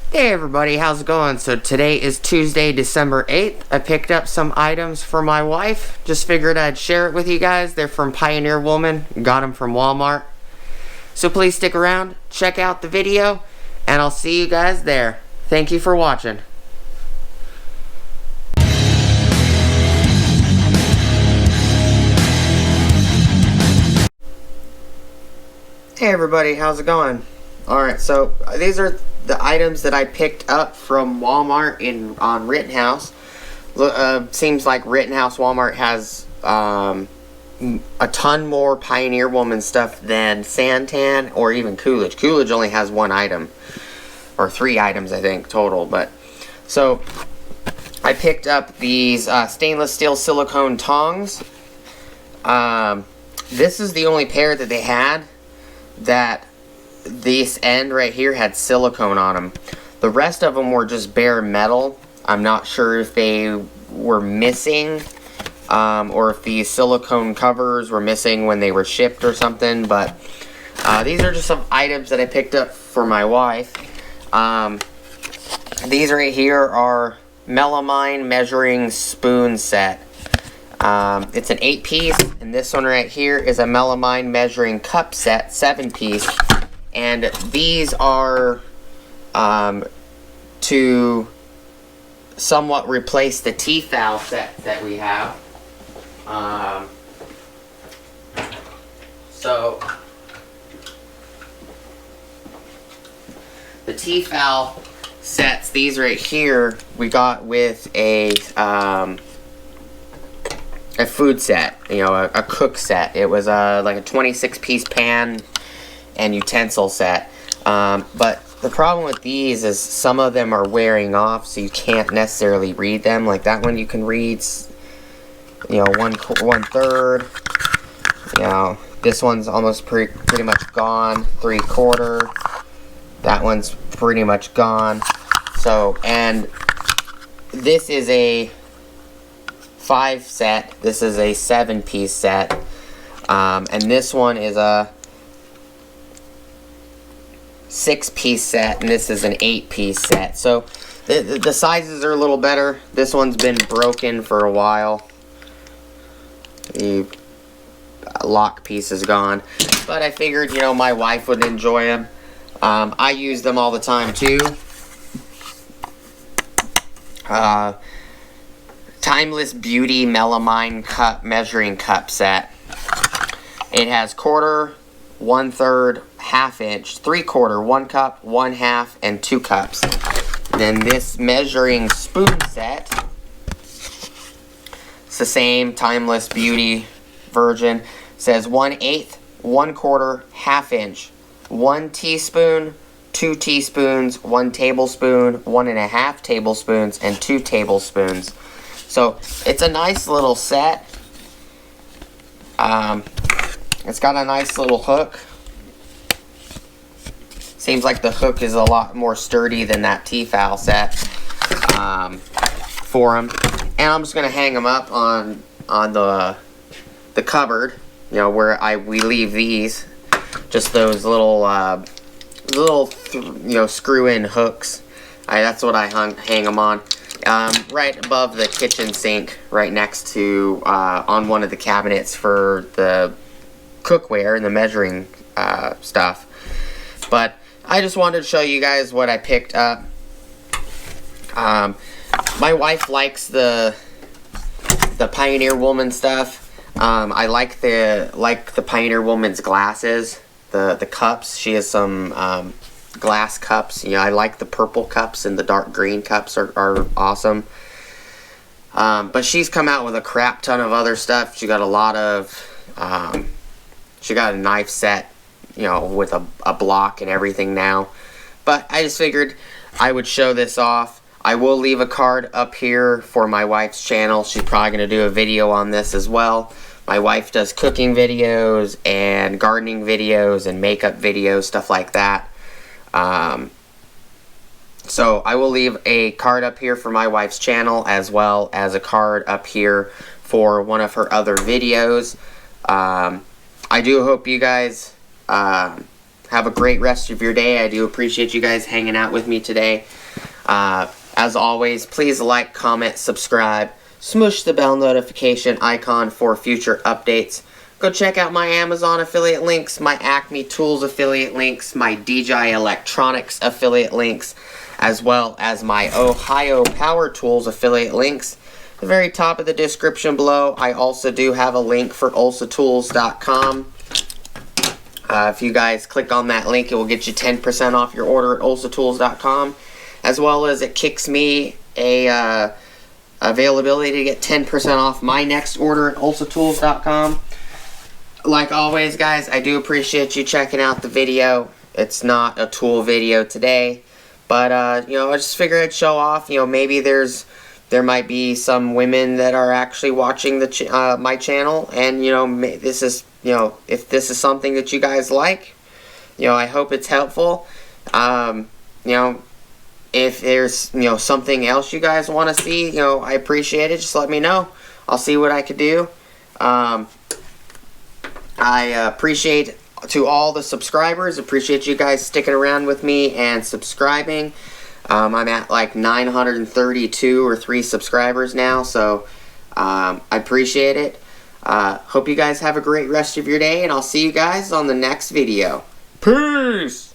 Hey everybody, how's it going? So today is Tuesday, December 8th. I picked up some items for my wife. Just figured I'd share it with you guys. They're from Pioneer Woman. Got them from Walmart. So please stick around, check out the video, and I'll see you guys there. Thank you for watching. Hey everybody, how's it going? Alright, so these are the items that I picked up from Walmart on Rittenhouse. Seems like Rittenhouse Walmart has a ton more Pioneer Woman stuff than Santan or even Coolidge. Coolidge only has one item, or 3 items I think total. But so I picked up these stainless steel silicone tongs. This is the only pair that they had that this end right here had silicone on them. The rest of them were just bare metal. I'm not sure if they were missing or if these silicone covers were missing when they were shipped or something, but these are just some items that I picked up for my wife. These right here are Melamine measuring spoon set. It's an 8-piece, and this one right here is a Melamine measuring cup set, 7-piece. And these are to somewhat replace the T-foul set that we have. So the T-foul sets, these right here, we got with a food set, you know, a cook set. It was like a 26-piece pan and utensil set. But the problem with these is some of them are wearing off, so you can't necessarily read them. Like that one you can read, you know, 1/3. You know, this one's almost pretty much gone. 3/4. That one's pretty much gone. So, and this is a 5 set. This is a 7-piece set. And this one is a 6-piece set, and this is an 8-piece set. So the sizes are a little better. This one's been broken for a while. The lock piece is gone, but I figured, you know, my wife would enjoy them. I use them all the time too. Timeless Beauty Melamine cup measuring cup set. It has 1/4, 1/3, 1/2 inch, 3/4, 1 cup, 1/2, and 2 cups. Then this measuring spoon set, it's the same Timeless Beauty version. Says 1/8, 1/4, 1/2 inch, 1 teaspoon, 2 teaspoons, 1 tablespoon, 1.5 tablespoons, and 2 tablespoons. So it's a nice little set. It's got a nice little hook. Seems like the hook is a lot more sturdy than that T-foul set for them. And I'm just gonna hang them up on the cupboard, you know, where we leave these. Just those little you know, screw-in hooks. That's what I hang them on. Right above the kitchen sink, right next to on one of the cabinets for the cookware and the measuring stuff. But I just wanted to show you guys what I picked up. My wife likes the Pioneer Woman stuff. I like the Pioneer Woman's glasses, the cups. She has some glass cups. You know, I like the purple cups, and the dark green cups are awesome. But she's come out with a crap ton of other stuff. She got a lot of she got a knife set, you know, with a block and everything now. But I just figured I would show this off. I will leave a card up here for my wife's channel. She's probably going to do a video on this as well. My wife does cooking videos and gardening videos and makeup videos, stuff like that. So I will leave a card up here for my wife's channel, as well as a card up here for one of her other videos. I do hope you guys have a great rest of your day. I do appreciate you guys hanging out with me today. As always, please like, comment, subscribe, smush the bell notification icon for future updates. Go check out my Amazon affiliate links, my Acme Tools affiliate links, my DJI Electronics affiliate links, as well as my Ohio Power Tools affiliate links. At the very top of the description below, I also do have a link for ulsatools.com. If you guys click on that link, it will get you 10% off your order at ulsatools.com, as well as it kicks me a availability to get 10% off my next order at ulsatools.com. Like always, guys, I do appreciate you checking out the video. It's not a tool video today, but you know, I just figured I'd show off. You know, maybe there might be some women that are actually watching the my channel, and you know, this is, you know, if this is something that you guys like, you know, I hope it's helpful. You know, if there's, you know, something else you guys want to see, you know, I appreciate it. Just let me know. I'll see what I could do. I appreciate to all the subscribers. Appreciate you guys sticking around with me and subscribing. I'm at like 932 or 3 subscribers now, so I appreciate it. Hope you guys have a great rest of your day, and I'll see you guys on the next video. Peace!